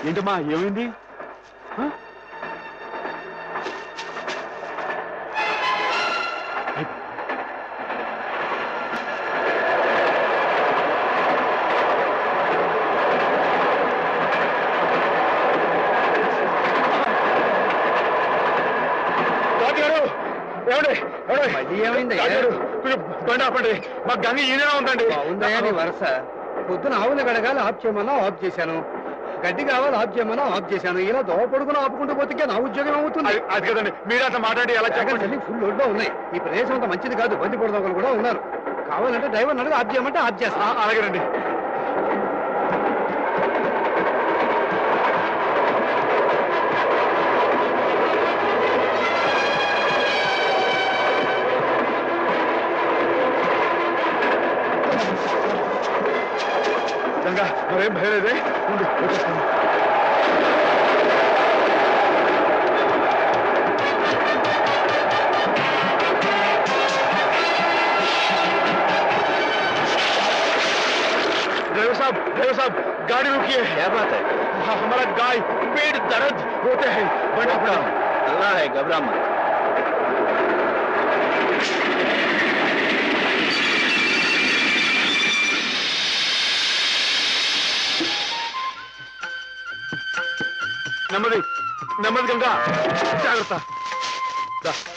ఏంటమ్మా ఏమైంది? ఏమైంది? బండి ఆపండి, మా గంగ ఈయన ఉందండి. ఉందయ్యా నీ వరస. పొద్దున ఆవులు గడగాలి ఆఫ్ చేయమన్నా ఆఫ్ చేశాను, గడ్డి కావాలి ఆఫ్ చేయమన్నా ఆఫ్ చేశాను. ఇలా దోవ పడుకుని ఆపుకుంటూ పోతే నా ఉద్యోగం అవుతుంది. అది కదండి, మీరు అట్లా మాట్లాడి ఎలా చెప్పండి. ఫుల్ లోడ్లో ఉన్నాయి. ఈ ప్రదేశం అంతా మంచిది కాదు, బండి పొడదొకలు కూడా ఉన్నారు. కావాలంటే డ్రైవర్ అడిగి ఆఫ్ చేయమంటే ఆఫ్ చేస్తా. అలాగేనండి. గంగా మరేం భయం లేదే, ఉండు వచ్చేస్తాను. ड्राइवर साहब गाड़ी रुकिए। क्या बात है? हमारा गाय पेट दर्द होते हैं, बड़ा अल्लाह है, घबरा मत। నెమ్మది నెమ్మది గంగా, జాగ్రత్త. జాగ్రత్త.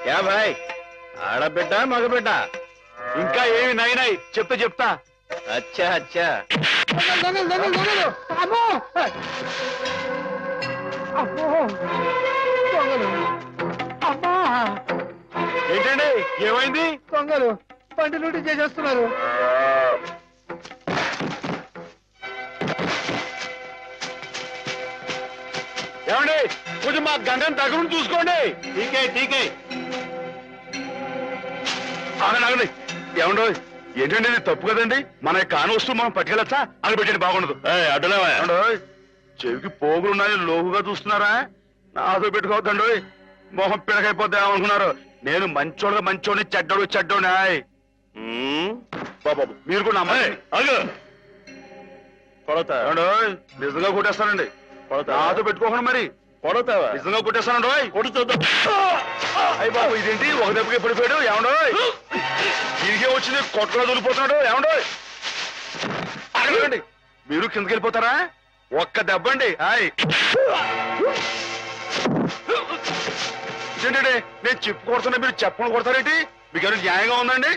क्या भाई, ఆడబిడ్డ మగబిడ్డ? ఇంకా ఏమి నాయనాయి చెప్తా. అచ్చా అచ్చా. ఏంటండి ఏమైంది? దొంగలు బండి లూటీ చేసేస్తున్నారు. ఏమండి కొంచెం మా గంగని దగ్గర చూసుకోండి. టీకే ఆగండి. ఏమండో ఏంటండి ఇది తప్పు కదండి. మన కాని వస్తువు మనం పట్టుకెళ్ళచ్చా? అని పెట్టండి, బాగుండదు. అడ్డులేవా? చెవికి పోగులున్నాయి, లోగుగా చూస్తున్నారా? నాతో పెట్టుకోవద్దండి, మొహం పిడకైపోద్దా అనుకున్నారు. నేను మంచోడిని చెడ్డోని. బాబు మీరు కూడా నిజంగా కొట్టేస్తానండి. నాతో పెట్టుకోకుండా మరి కొడతావా? నిజంగా కొట్టేస్తానండి. కొడుతుందా? అయ్యి బాబు ఇదేంటి ఒక దెబ్బకి పడిపోయాడు? ఏమండో తిరిగే వచ్చింది కొట్టుకుని దొరికిపోతున్నాడు. ఏమండో అడగండి, మీరు కిందకి వెళ్ళిపోతారా? ఒక్క దెబ్బ అండి. ఏంటండి నేను చెప్పు కొడుతున్నా, మీరు చెప్పకుండా కొడతారేంటి? మీకు ఏమైనా న్యాయంగా ఉందండి?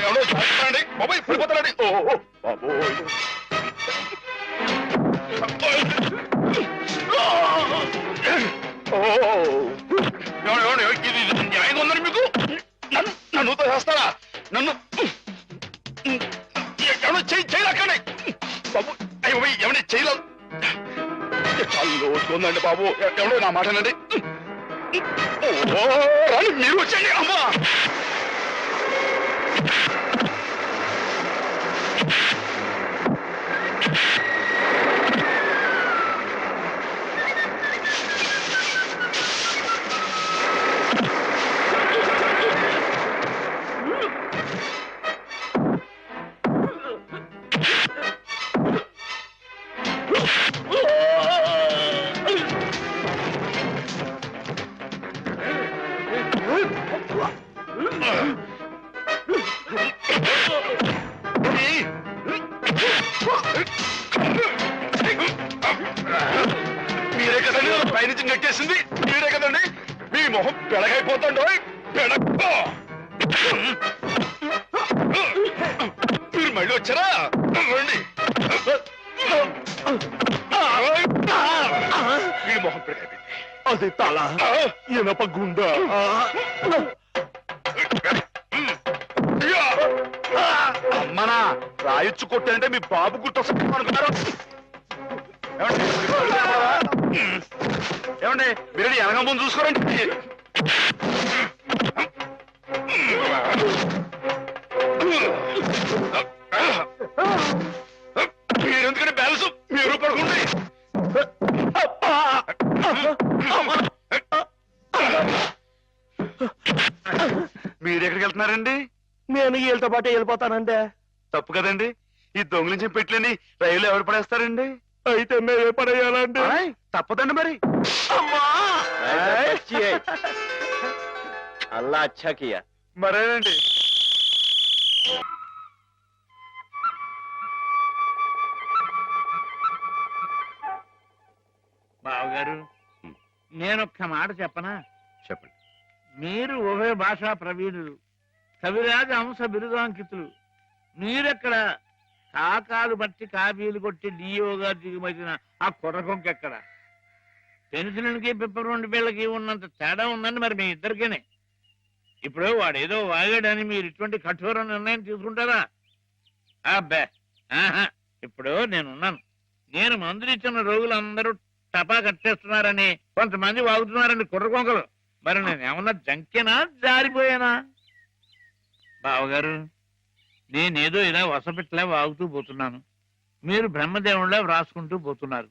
ఎవడో చేస్తానండి బాబాయ్, పడిపోతానండి. బాబోయ్ ఇది న్యాయంగా ఉందని మీకు? నన్ను చేస్తారా? నన్ను ఎవడో చేయలేకండి బాబు. అయ్యో ఎవరి చేయలేదు, చాలా లోతుందండి బాబు. ఎవడో నా మాటనండి. రాని మీరు వచ్చండి. అమ్మా మీరే కదండి పైనుంచి నెట్టేసింది, మీరే కదండి. మీ మొహం పెడగైపోతాండో. మీరు మళ్ళీ వచ్చారా? రండి. వీడి మొహం పెడగైపోయింది. అది తల ఇనప గుండ. అమ్మనా రాయొచ్చు కొట్టారంటే మీ బాబు గుర్తొస్తా అనుకున్నారు. ఏమండి మీరు వెనక ముందు చూసుకోరండి. మీరెందుకంటే బ్యాలెన్స్ మీరు పడుకోండి. మీరు ఎక్కడికి వెళ్తున్నారండి? నేను వీళ్ళతో పాటు వెళ్ళిపోతానంటే. తప్పు కదండి, ఈ దొంగిలించిన పెట్లని రైలు ఎవరు పడేస్తారండి? అయితే మేమే పడేయాలండి. ఆయ్, తప్పదండి మరి. అల్లా అచ్చా కియా. మరేనండి. బావగారు, నేనొక్క మాట చెప్పనా? చెప్పండి. మీరు ఉభయ భాషా ప్రవీణులు, కవిరాజ అంశ బిరుదాంకితులు. మీరెక్కడ కాకాలు బట్టి కాపీలు కొట్టి డిఓ గారు దిగుమతిన ఆ కుర్రకొంకెక్కడ? పెన్సిల్కి పిప్పర్ పిల్లకి ఉన్నంత తేడా ఉందండి మరి మీ ఇద్దరికేనే. ఇప్పుడు వాడేదో వాగాడని మీరు ఇటువంటి కఠోర నిర్ణయం తీసుకుంటారా? అబ్బే, ఆహా. ఇప్పుడు నేనున్నాను. నేను మందులు ఇచ్చిన రోగులందరూ టపా కట్టేస్తున్నారని కొంతమంది వాగుతున్నారని కుర్రకొంకలు. మరి నేను ఏమన్నా జంకేనా, జారిపోయానా? బావగారు, నేనేదో ఇలా వసపెట్లా వాగుతూ పోతున్నాను, మీరు బ్రహ్మదేవుళ్ళ వ్రాసుకుంటూ పోతున్నారు.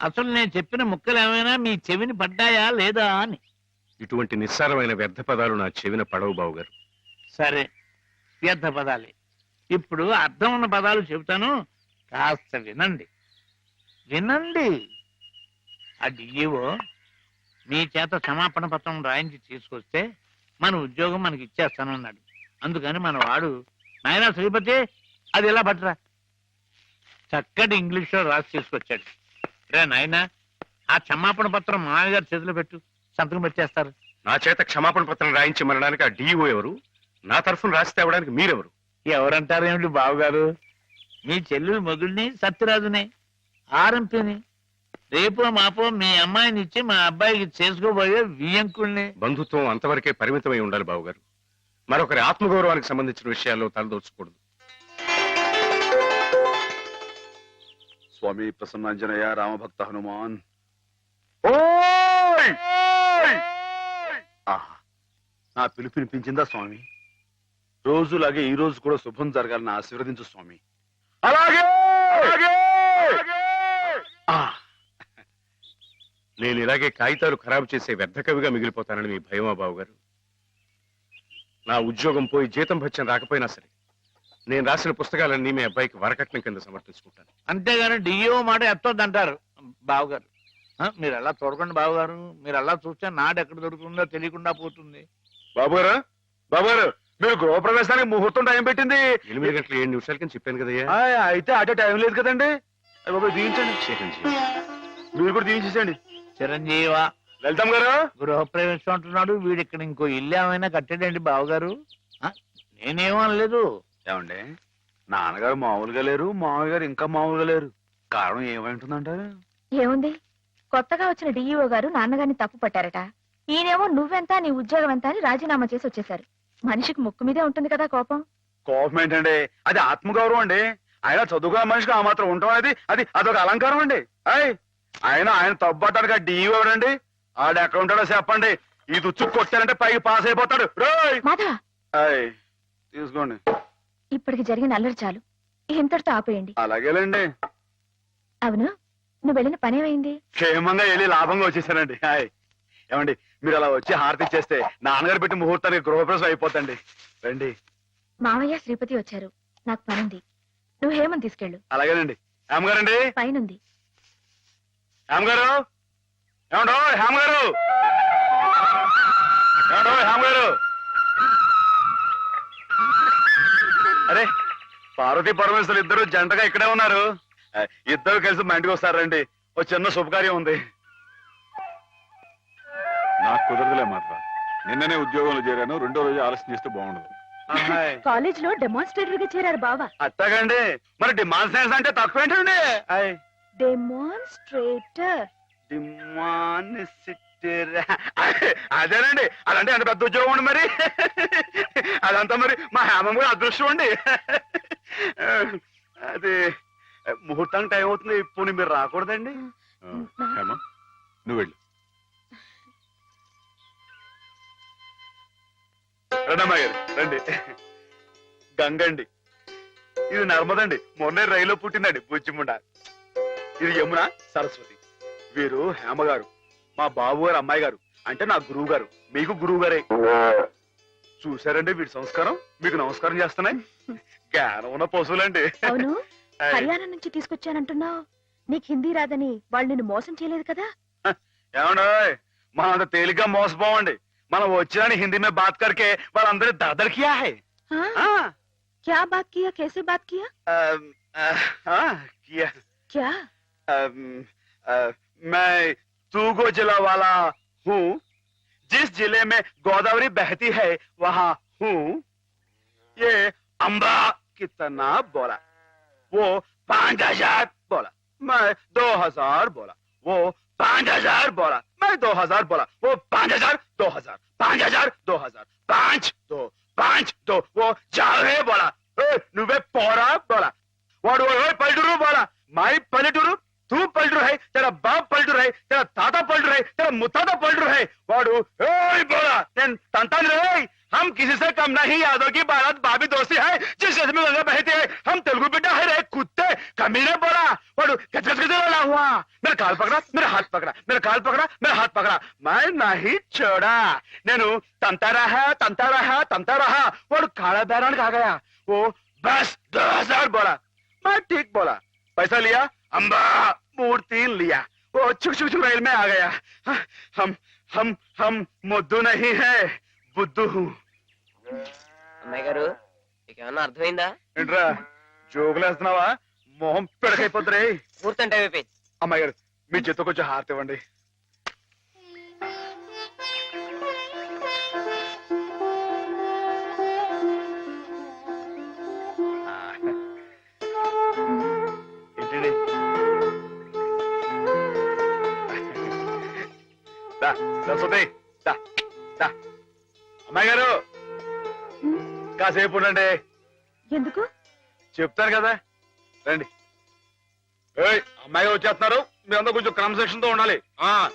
అసలు నేను చెప్పిన ముక్కలు ఏమైనా మీ చెవిని పడ్డాయా లేదా అని. ఇటువంటి నిస్సారమైన వ్యర్థ పదాలు నా చెవిన పడవు బావుగారు. సరే, వ్యర్థ పదాలే. ఇప్పుడు అర్థం ఉన్న పదాలు చెబుతాను, కాస్త వినండి. వినండి. ఆ డిఈఓ మీ చేత క్షమాపణ పత్రం రాయించి తీసుకొస్తే మన ఉద్యోగం మనకి ఇచ్చేస్తానన్నాడు. అందుకని మన వాడు, నాయనా శ్రీపతి, అది ఎలా పట్టరా, చక్కటి ఇంగ్లీష్లో రాసి తీసుకొచ్చాడు. రే నాయనా, ఆ క్షమాపణ పత్రం మామయ్య గారి చేతిలో పెట్టు, సంతకం పెట్టేస్తారు. నా చేత క్షమాపణ పత్రం రాయించి మరణానికి ఆ డిఓ ఎవరు? నా తరఫున రాసి తేవడానికి మీరెవరు? ఎవరంటారు ఏమిటి బావగారు? మీ చెల్లెలు మొగుడిని, సత్యరాజుని, ఆర్ఎంపీని. రేపు మాపో మీ అమ్మాయిని ఇచ్చి మా అబ్బాయికి చేసుకోబోయే వియ్యంకుల్ని. బంధుత్వం అంతవరకే పరిమితమై ఉండాలి బావుగారు. మరొకరి ఆత్మగౌరవానికి సంబంధించిన విషయాల్లో తలదోచకూడదు. స్వామి ప్రసన్నాంజనేయ రామభక్త హనుమాన్. ఆహా, నా పిలుపు వినిపించిందా స్వామి? రోజులాగే ఈ రోజు కూడా శుభం జరగాలని ఆశీర్వదించు స్వామి. అలాగే. నేను ఇలాగే కాగితాలు ఖరాబు చేసే వ్యర్థ కవిగా మిగిలిపోతానని మీ భయమా బావుగారు? నా ఉద్యోగం పోయి జీతం భత్యం రాకపోయినా సరే నేను రాసిన పుస్తకాలన్నీ మీ అబ్బాయికి వరకట్నం కింద సమర్పించుకుంటాను. అంతేగాని డిఓ మాట ఎత్తొద్దంటారు బావగారు. మీరు అలా చూడకండి బావగారు, మీరు అలా చూస్తే నాడు ఎక్కడ దొరుకుతుందో తెలియకుండా పోతుంది. బాబుగారు, బాబుగారు, మీరు గృహప్రవేశానికి ముహూర్తం టైం పెట్టింది 8 గంటల 7 నిమిషాల కింద చెప్పాను కదయ్యా. అయితే అటే టైం లేదు కదండి. బాబు దీవించండి. చిరంజీవి. మీరు కూడా దీవించేసండి. చిరంజీవ లలితమ్మ గారు, గృహప్రవేశం అంటున్నాడు వీడు. ఇక్కడ ఇంకో ఇల్లు ఏమైనా కట్టాడండి బావగారు? నేనేమనలేదు. ఏమండి, నాన్నగారు మామూలుగా లేరు, మామయ్య గారు ఇంకా మామూలుగా లేరు. కారణం ఏమైంటుందంటారు? ఏముంది, కొత్తగా వచ్చిన డిఈఓ గారు నాన్నగారిని తప్పు పట్టారట. ఈయనేమో నువ్వెంత నీ ఉద్యోగం ఎంత అని రాజీనామా చేసి వచ్చేశారు. మనిషికి ముక్కు మీదే ఉంటుంది కదా కోపం. కోపం ఏంటండి, అది ఆత్మగౌరవం అండి. ఆయన చదువుకున్న మనిషికి ఆ మాత్రం ఉండటం అనేది అదొక అలంకారం అండి. ఆయన తప్పటానికి డిఈఓ ఎవరండి? ఆడు ఎక్కడ ఉంటాడో చెప్పండి. ఈ దుచ్చు కొట్టారంటే పైకి పాస్ అయిపోతాడు. మాధవ, తీసుకోండి. ఇప్పటికి జరిగిన అల్లరి చాలు, ఇంతటితో ఆపేయండి. అలాగేలేండి. అవును, నువ్వు వెళ్ళిన పనేమైంది? క్షేమంగా వెళ్ళి లాభంగా వచ్చేసానండి. ఏమండి, మీరు అలా వచ్చి హారతి ఇచ్చేస్తే నాన్నగారు పెట్టి ముహూర్తానికి గృహప్రవేశం అయిపోతండి. రండి. మావయ్య శ్రీపతి వచ్చారు, నాకు పనుంది. నువ్వు హేమని తీసుకెళ్ళు. అలాగేనండి. హేమగారండి, పైనుంది. హేమగారు, ఏమండో హేమగారు, ఏమండో హేమగారు. అరే, పార్వతీ పరమేశ్వరులు ఇద్దరు జంటగా ఇక్కడే ఉన్నారు. ఇద్దరు కలిసి మా ఇంటికి వస్తారండి. ఓ చిన్న శుభకార్యం ఉంది. నాకు కుదరదులే మాత్రం. నిన్ననే ఉద్యోగంలో చేరాను. 2వ రోజు ఆలస్యం చేస్తే బాగుండదు. కాలేజ్ లో డెమాన్స్ట్రేటర్ గా చేరారు బావా. అట్టగండి, మరి డిమాన్స్ట్రేషన్ అంటే తక్కువ ఏంటండి? డెమాన్స్ట్రేటర్. అదేనండి, అదంటే ఎంత పెద్ద ఉద్యోగం అండి. మరి అదంతా మరి మా హేమం కూడా అదృష్టం అండి. అది ముహూర్తానికి టైం అవుతుంది. ఇప్పుడు మీరు రాకూడదండి. హేమ, నువ్వు వెళ్ళు. రండమ్మా గారు, రండి. గంగండి, ఇది నర్మదండి, మొన్నే రైల్లో పుట్టిందండి బుజ్జిముండ. ఇది యమున, సరస్వతి. వీరు హేమ గారు, మా బాబు గారు అమ్మాయి గారు, అంటే నా గురువు గారు, మీకు గురువు గారే. చూసారండి వీడి సంస్కారం, మీకు నమస్కారం చేస్తున్నాయి. జ్ఞానం ఉన్న పశువులండి. అవును, హర్యానా నుంచి తీసుకొచ్చానంటున్నావు. నీకు హిందీ రాదని వాళ్ళు నిన్ను మోసం చేయలేదు కదా? ఏమండో, మనం అంత తేలిగ్గా మోసపోవండి. మనం వచ్చిన హిందీ మే బాత్ కరికే వాళ్ళందరి దర్దర్ కియా హై. क्या बात किया, कैसे बात किया? किया क्या? मैं तूगो जिला वाला हूँ, जिस जिले में गोदावरी बहती है वहाँ हूँ. ये अम्बा कितना बोला, वो 5000 बोला, मैं 2000 बोला, वो 5000 बोला, मैं 2000 बोला, वो 5000 2000 5000 2000 5 2 वो जावे बोला, నువ్వే పోరా బోలా. వాడు పల్లెటూరు బోలా, మాయి పల్లెటూరు, తూ పల్లెటూరు హై, తెర బాప్ పల్లెటూరు హై, తెర తాత పల్లెటూరు హై, తెర ముత్తాత పల్లెటూరు హై. వాడు బోలా, నేను తంతాను రే. हम किसी से कम नहीं, यादों की बारात भाभी दोस्ती है, जिस में गंगा बहती है, हम तेलुगु बेटा है रे कुत्ते कमीने बोला. वाडू गजगजगजला हुआ, मेरा काल पकड़ा, मेरा हाथ पकड़ा, मेरा काल पकड़ा, मेरा हाथ पकड़ा, मैं नहीं छोड़ा. నేను తంతా रहा. वाडू काला बैरान आ गया. वो बस 2000 बोला, मैं ठीक बोला. पैसा लिया, अम्बा मूर्ति लिया. वो चुक चुक चुक रेल में आ गया. हम मुद्दू नहीं है, बुद्धू हूँ. అమ్మాయి గారు మీకేమన్నా అర్థమైందా? ఏంట్రా జోకులేస్తున్నావా? మొహం పిడకైపోద్దురే. పూర్తంటే అయిపోయింది. అమ్మాయి గారు మీ చేత్తో కొంచెం హారతి ఇవ్వండి. ఏంటండి సరస్వతి, అమ్మాయి గారు కాసేపు ఉండండి. ఎందుకు? చెప్తాను కదా, రండి. అమ్మాయి గారు వచ్చేస్తున్నారు, మీరందరూ కొంచెం క్రమశిక్షణ తో ఉండాలి.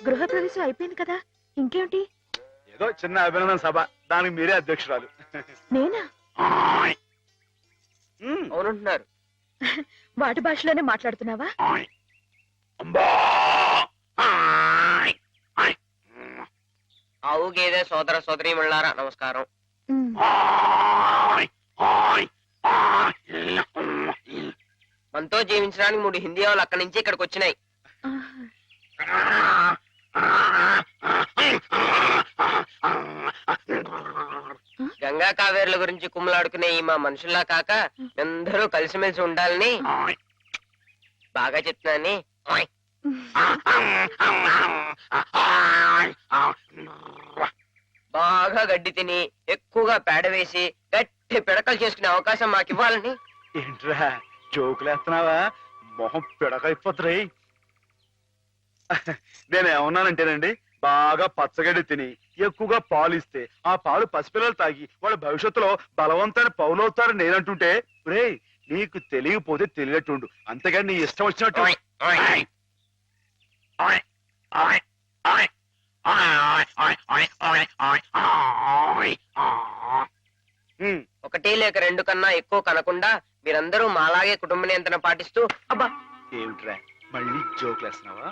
గృహ ప్రవేశం అయిపోయింది కదా, ఇంకేమిటి? ఏదో చిన్న అభినందన సభ, దానికి మీరే అధ్యక్షురాలు. నేనా? అవునంటున్నారు. వాటి భాషలోనే మాట్లాడుతున్నావా? ఆవు గేదె సోదర సోదరీమణులారా నమస్కారం. మనతో జీవించడానికి 3 హిందీ వాళ్ళు అక్కడి నుంచి ఇక్కడికి వచ్చినాయి. గంగా కావేరుల గురించి కుమ్మలాడుకునే ఈ మా మనుషుల్లా కాక అందరూ కలిసిమెలిసి ఉండాలని బాగా చెప్తున్నాని. బాగా గడ్డి తిని ఎక్కువగా పేడ వేసి గట్టి పిడకలు చేసుకునే అవకాశం మాకు ఇవ్వాలని. ఏంట్రా జోకులేస్తున్నావా? మొహం పిడకైపోతురే. నేనేమన్నానంటేనండి, బాగా పచ్చగడ్డి తిని ఎక్కువగా పాలు ఇస్తే ఆ పాలు పసిపిల్లలు తాగి వాళ్ళ భవిష్యత్తులో బలవంతాన్ని పౌలవుతారని నేనంటుంటే, రే నీకు తెలియకపోతే తెలియట్టుండు, అంతేగాని నీ ఇష్టం వచ్చినట్టు. ఒకటి లేక 2 కన్నా ఎక్కువ కనకుండా మీరందరూ మాలాగే కుటుంబ నియంత్రణ పాటిస్తూ. అబ్బా ఏమిట్రా మళ్ళీ జోకులేస్తున్నావా?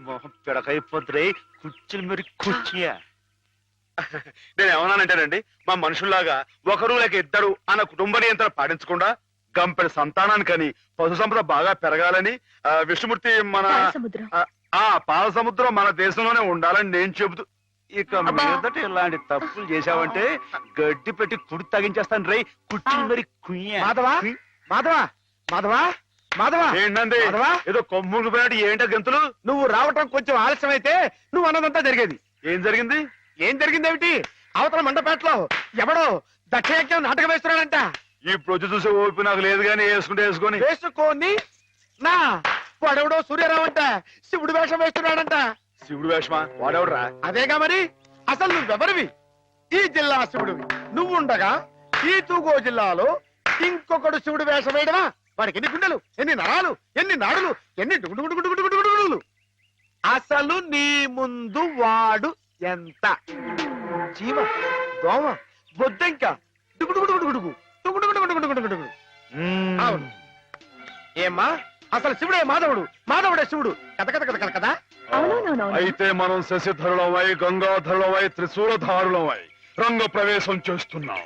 మొహం పిడకైపోతురే. కుర్చీలు మరి కుర్చీయా? నేనేమన్నానంటేనండి, మా మనుషుల్లాగా ఒకరు లేక ఇద్దరు అన్న కుటుంబ నియంత్రణ పాటించకుండా గంపెడు సంతానాన్ని కని పశు సంపద బాగా పెరగాలని విష్ణుమూర్తి మన పాల సముద్రం మన దేశంలోనే ఉండాలని నేను చెబుతూ, ఇక మీదట ఇలాంటి తప్పులు చేశావంటే గడ్డి పెట్టి కుడి తగించేస్తాను రే. కుర్చీలు మరి కుయ్యా. మాధవా ఏంటండి ఏదో కొమ్ములు పోయినట్టు ఏంటో గంతులు? నువ్వు రావటం కొంచెం ఆలస్యం అయితే నువ్వు అన్నదంతా జరిగేది. ఏం జరిగింది? ఏమిటి? అవతల మండపేటలో ఎవడో దక్షయజ్ఞం నాటకం వేస్తున్నాడంట. ఇప్పుడు వచ్చి చూసే ఓపి నాకు లేదు కానీ వేసుకొని వేసుకోని నా వాడెవడో సూర్యరావు అంట శివుడు వేషం వేస్తున్నాడంట. శివుడు వేషమా? వాడెవడరా? అదేగా మరి. అసలు నువ్వెవరివి? ఈ జిల్లా శివుడివి నువ్వుండగా ఈ తూగో జిల్లాలో ఇంకొకడు శివుడు వేషం వేయడమా? వాడికి ఎన్ని గుండెలు, ఎన్ని నరాలు, ఎన్ని నాడులు, ఎన్ని డుగుడుగుడుగుడుగుడుగుడుగుడుగులు. అసలు నీ ముందు వాడు ఎంత? చీమ, దోమ, బొద్దెంక, డుగుడుగుడుగుడుగుడుగు డుగుడుగుడుగుడుగుడుగుడుగు. అవును. ఏమ్మా అసలు శివుడే మాధవుడు, మాధవుడే శివుడు కథ కథ కథ కథ కదా. అవునవునవును అయితే మనం శశిధరులమై గంగాధరులమై త్రిశూలధారులమై రంగ ప్రవేశం చేస్తున్నాం.